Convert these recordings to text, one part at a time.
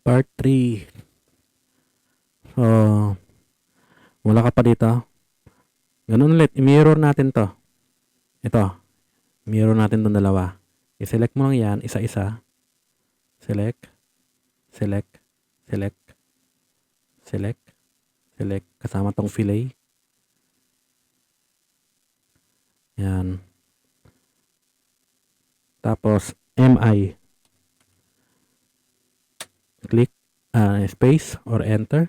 Part 3. So, wala ka pa dito. Ganun ulit. I-mirror natin to. Ito. Mirror natin itong dalawa. I-select mo lang yan. Isa-isa. Select. Select. Select. Select. Select. Kasama tong fillet. Yan. Tapos, MI. Click. Space or enter.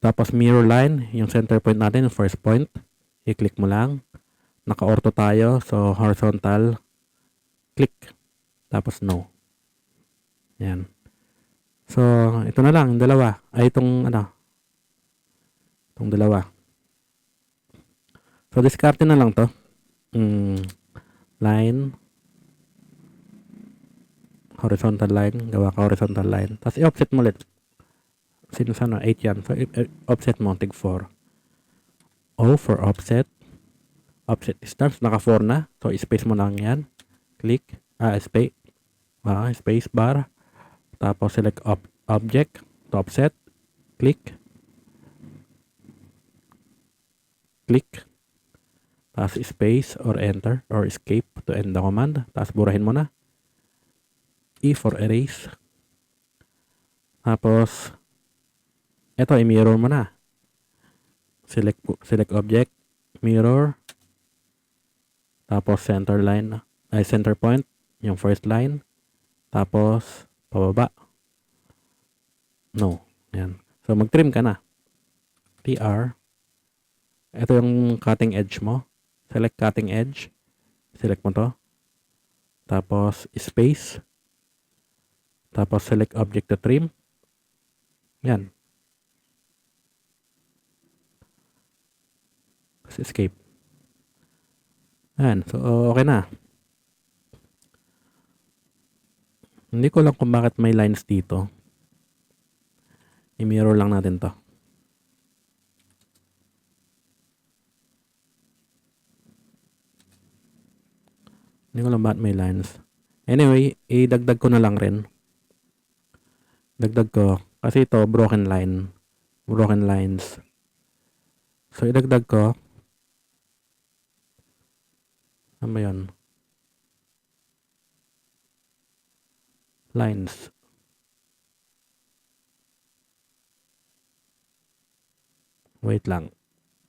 Tapos mirror line, yung center point natin, yung first point. I-click mo lang. Naka-ortho tayo, so horizontal. Click. Tapos no. Yan. So, ito na lang, yung dalawa. Ay, itong dalawa. So, discard na lang to. Line. Horizontal line. Gawa ka horizontal line. Tapos i-offset mo ulit. Sinus 8 yan. So, offset mo, tig 4. O for offset. Offset distance. Naka 4 na. So, space mo lang yan. Click. Space. Space bar. Tapos, select object. To offset. Click. Click. Tapos, space or enter or escape to end the command. Tapos, burahin mo na. E for erase. Tapos, ito, i-mirror mo na. Select object, mirror, tapos center line, center point, yung first line, tapos pababa. No, yan. So, mag-trim ka na. TR. Ito yung cutting edge mo. Select cutting edge. Select mo to. Tapos, space. Tapos, select object to trim. Yan. Escape. Ayan. So, okay na. Hindi ko lang kung bakit may lines dito. I-mirror lang natin to. Hindi ko lang bakit may lines. Anyway, idagdag ko na lang rin. Dagdag ko. Kasi ito, broken line. Broken lines. So, idagdag ko. Ano ba yun? Lines. Wait lang.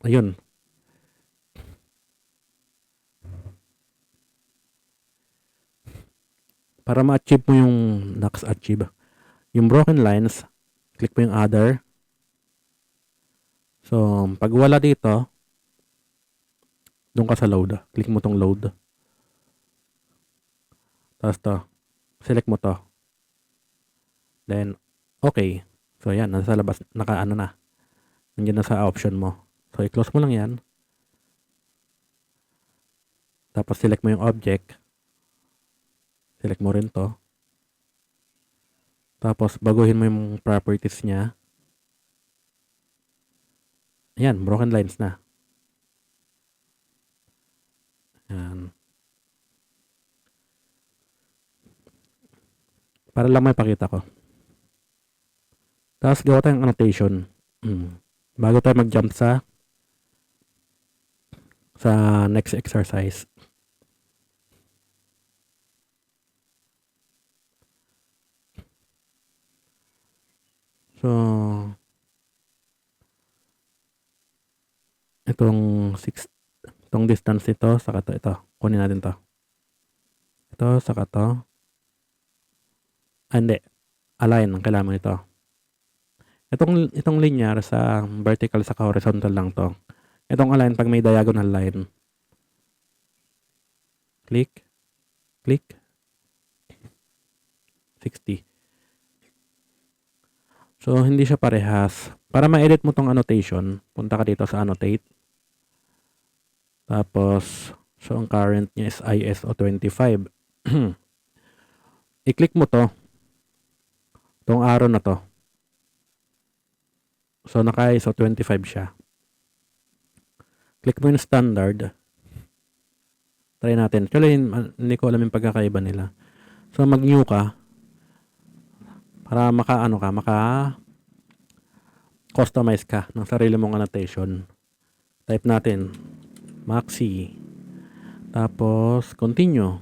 Ayun. Para ma-achieve mo yung next achieve. Yung broken lines, click mo yung other. So, pag wala dito, doon ka sa load. Click mo tong load. Tapos to. Select mo to. Then, okay. So, yan. Nasa labas. Naka-ano na. Nandiyan na sa option mo. So, i-close mo lang yan. Tapos, select mo yung object. Select mo rin to. Tapos, baguhin mo yung properties niya. Ayan. Broken lines na. Ayan. Para lang may pakita ko. Tapos, gawa tayong annotation. Bago tayo mag-jump sa next exercise. So, itong distance ito, saka ito. Kunin natin to. Ito, saka to. Hindi. Align ang kailangan ito. Itong linear sa vertical saka horizontal lang to. Itong align pag may diagonal line. Click. Click. 60. So, hindi siya parehas. Para ma-edit mo tong annotation, punta ka dito sa annotate. Tapos, so ang current niya is ISO 25. I-click mo to. Tong arrow na to. So, naka-ISO 25 siya. Click mo yung standard. Try natin. Actually, hindi ko alam yung pagkakaiba nila. So, mag-new ka. Para customize ka ng sarili mong annotation. Type natin maxi. Tapos continue.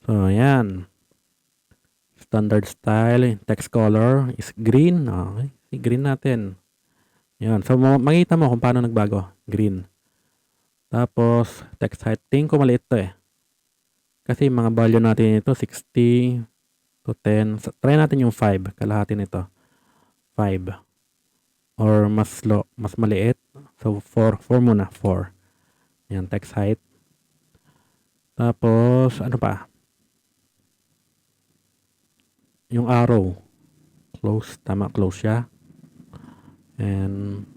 So, ayan. Standard style, text color is green. Okay. Green natin. Yan. So, makita mo kung paano nagbago. Green. Tapos, text height. Tingin ko maliit to eh. Kasi mga value natin ito, 60 to 10. So, try natin yung 5. Kalahati nito. 5. Or mas maliit. So, 4 muna. 4. Yan, text height. Tapos, ano pa? Yung arrow. Close. Tama, close siya. And,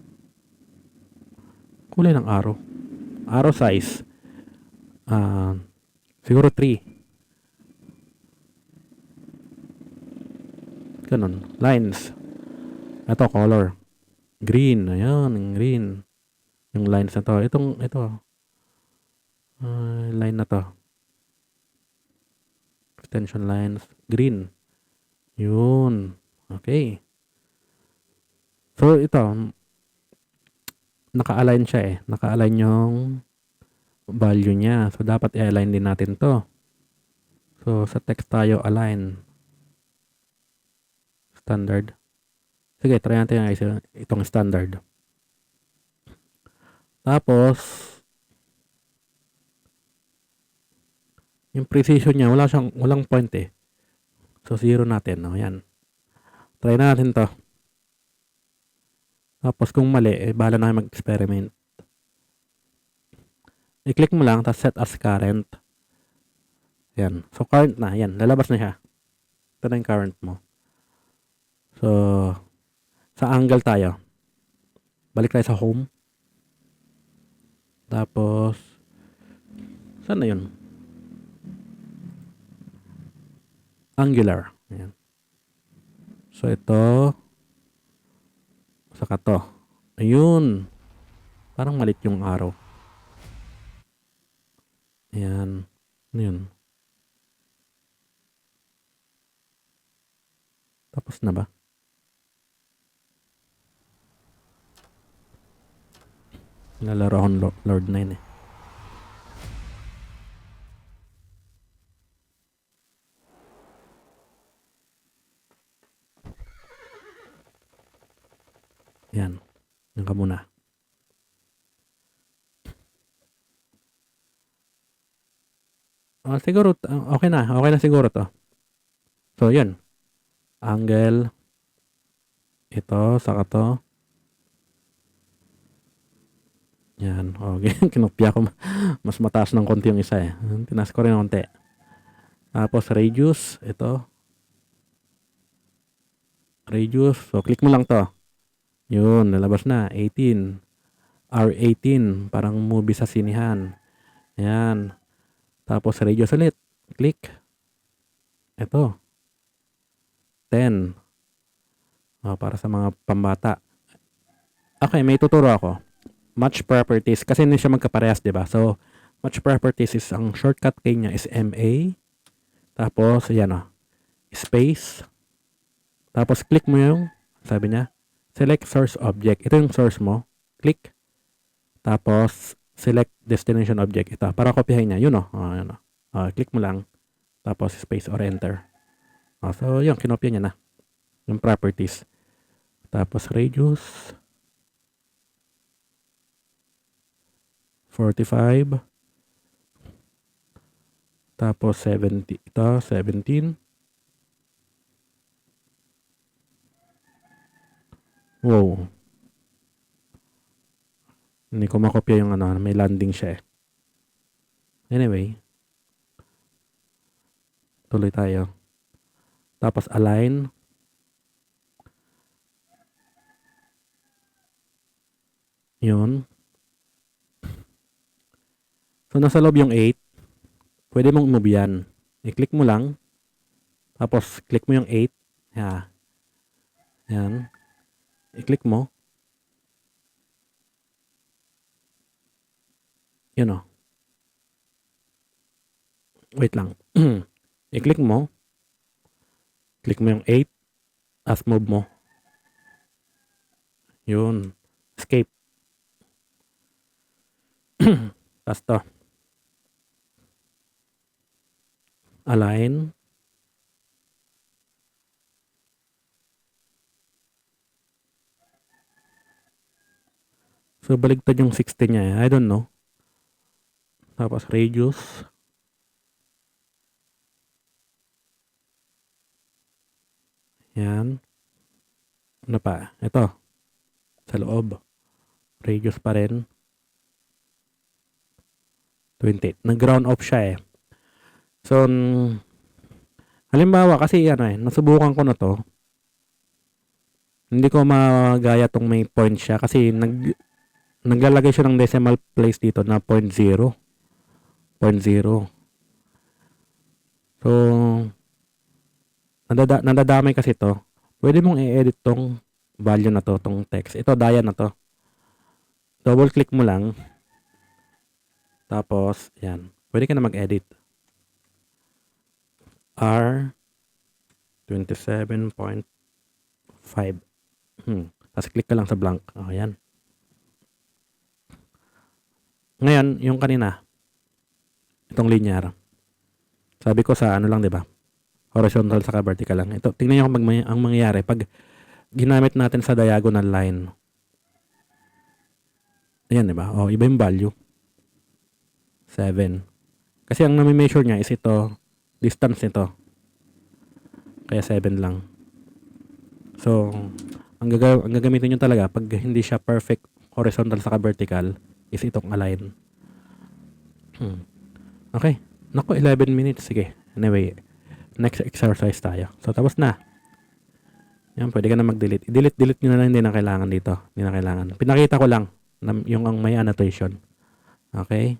kulay ng arrow. Arrow size. Siguro 3. Ganun. Lines. Ito, color. Green. Ayan, green. Yung lines na to. Ito. Line na to. Extension lines. Green. Yun. Okay. So, ito. Naka-align siya eh. Naka-align yung value niya. So, dapat i-align din natin to. So, sa text tayo, align. Standard. Sige, try natin itong standard. Tapos, yung precision niya, walang point eh. So, 0 natin. O, yan. Try natin to. Tapos, kung mali, bahala na kayo mag-experiment. I-click mo lang, tapos set as current. Yan. So, current na. Yan. Lalabas na siya. Ito na yung current mo. So, sa angle tayo. Balik tayo sa home. Tapos, saan na yun? Angular. Yan. So, ito. Saka to. Ayun. Parang malit yung arrow. Ayan. Ano yun? Tapos na ba? Lalaro akong Lord 9 eh. Yan. Yan ka muna. Siguro, okay na. Okay na siguro to. So, yun. Angle. Ito, saka to. Yan. Okay. Kinopya ko. Mas mataas ng konti yung isa eh. Tinas ko rin ng konti. Tapos, radius. Ito. Radius. So, click mo lang to. Yun. Lalabas na. 18. R18. Parang movie sa sinihan. Yan. Tapos, radius ulit. Click. Ito. 10. Para sa mga pambata. Okay, may tuturo ako. Match properties. Kasi hindi siya magkaparehas, diba? So, match properties is, ang shortcut key niya is MA. Tapos, yan space. Tapos, click mo yung, sabi niya, select source object. Ito yung source mo. Click. Tapos, select destination object. Ito, para kopyahin niya. Yun yun click mo lang. Tapos, space or enter. So, yun, kinopya niya na. Yung properties. Tapos, radius. 45. Tapos, 70. Ito, 17. Wow. Hindi ko makopya yung may landing siya eh. Anyway. Tuloy tayo. Tapos, align. Yun. So, nasa loob yung 8. Pwede mong move yan. I-click mo lang. Tapos, click mo yung 8. Yan. I-click mo. Yun Wait lang. I-click mo. Click mo yung 8. As move mo. Yun. Escape. Tapos to. Align. So, baligtad yung 60 niya. I don't know. Tapos, radius. Yan. Ano pa? Ito. Sa loob. Radius pa rin. 20. Nag-ground off siya eh. So, halimbawa kasi nasubukan ko na to. Hindi ko magaya tong may point siya kasi naglalagay siya ng decimal place dito na 0.0. 0.0. So, nadadamay kasi to. Pwede mong i-edit tong value na to, tong text. Ito, daya na to. Double click mo lang. Tapos, yan. Pwede ka na mag-edit. R 27.5. Tapos click ka lang sa blank. Yan. Ngayon, yung kanina, itong linear. Sabi ko sa ano lang, di ba? Horizontal saka vertical lang. Ito, tingnan nyo kung ang mangyayari pag ginamit natin sa diagonal line. Ayan, di ba? Iba yung value. 7. Kasi ang nami-measure niya is ito, distance nito. Kaya 7 lang. So, ang gagamitin nyo talaga pag hindi siya perfect horizontal saka vertical is itong align. Okay. Naku, 11 minutes. Sige. Anyway, next exercise tayo. So, tapos na. Yan, pwede ka na mag-delete. I-delete nyo na lang, hindi na kailangan dito. Hindi na kailangan. Pinakita ko lang yung ang may annotation. Okay?